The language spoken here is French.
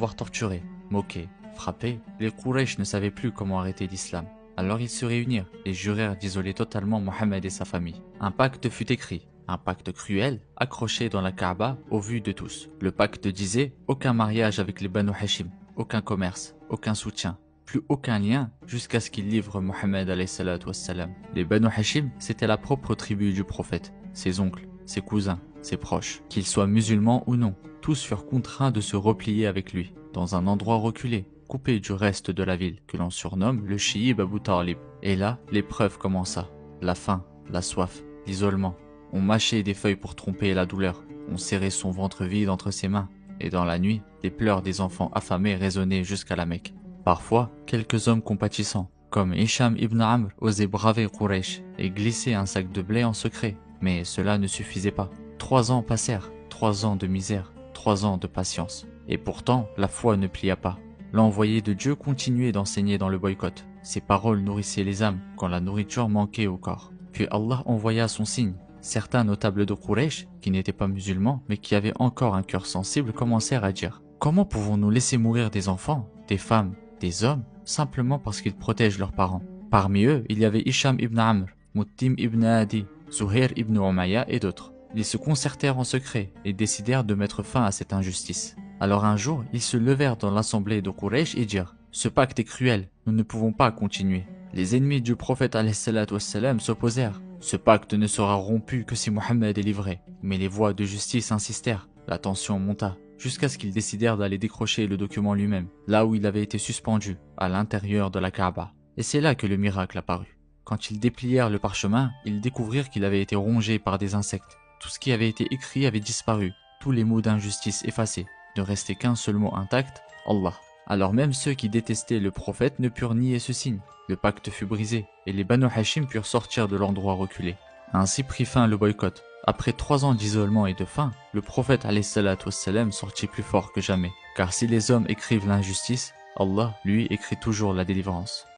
Voire torturés, moqués, frappés, les Quraysh ne savaient plus comment arrêter l'islam. Alors ils se réunirent et jurèrent d'isoler totalement Mohammed et sa famille. Un pacte fut écrit, un pacte cruel, accroché dans la Kaaba au vu de tous. Le pacte disait aucun mariage avec les Banu Hashim, aucun commerce, aucun soutien, plus aucun lien jusqu'à ce qu'ils livrent Mohammed alayhi salatu wassalam. Les Banu Hashim, c'était la propre tribu du prophète, ses oncles, ses cousins, ses proches. Qu'ils soient musulmans ou non, tous furent contraints de se replier avec lui, dans un endroit reculé, coupé du reste de la ville, que l'on surnomme le Shi'ib Abu Talib. Et là, l'épreuve commença. La faim, la soif, l'isolement. On mâchait des feuilles pour tromper la douleur. On serrait son ventre vide entre ses mains. Et dans la nuit, les pleurs des enfants affamés résonnaient jusqu'à la Mecque. Parfois, quelques hommes compatissants, comme Hisham ibn Amr, osaient braver Quraysh et glisser un sac de blé en secret. Mais cela ne suffisait pas. 3 ans passèrent, 3 ans de misère, 3 ans de patience. Et pourtant, la foi ne plia pas. L'envoyé de Dieu continuait d'enseigner dans le boycott. Ses paroles nourrissaient les âmes quand la nourriture manquait au corps. Puis Allah envoya son signe. Certains notables de Quraysh, qui n'étaient pas musulmans, mais qui avaient encore un cœur sensible, commencèrent à dire « Comment pouvons-nous laisser mourir des enfants, des femmes, des hommes, simplement parce qu'ils protègent leurs parents ?» Parmi eux, il y avait Hisham ibn Amr, Muttim ibn Adi, Zuhair ibn Umayya et d'autres. Ils se concertèrent en secret et décidèrent de mettre fin à cette injustice. Alors un jour, ils se levèrent dans l'assemblée de Quraysh et dirent « Ce pacte est cruel, nous ne pouvons pas continuer. » Les ennemis du prophète alayhi salatu wassalam s'opposèrent. Ce pacte ne sera rompu que si Mohammed est livré. Mais les voix de justice insistèrent. La tension monta, jusqu'à ce qu'ils décidèrent d'aller décrocher le document lui-même, là où il avait été suspendu, à l'intérieur de la Kaaba. Et c'est là que le miracle apparut. Quand ils déplièrent le parchemin, ils découvrirent qu'il avait été rongé par des insectes. Tout ce qui avait été écrit avait disparu, tous les mots d'injustice effacés. Ne restait qu'un seul mot intact, Allah. Alors même ceux qui détestaient le prophète ne purent nier ce signe. Le pacte fut brisé, et les Banu Hashim purent sortir de l'endroit reculé. Ainsi prit fin le boycott. Après 3 ans d'isolement et de faim, le prophète alayhi salatu wassalam sortit plus fort que jamais. Car si les hommes écrivent l'injustice, Allah, lui, écrit toujours la délivrance.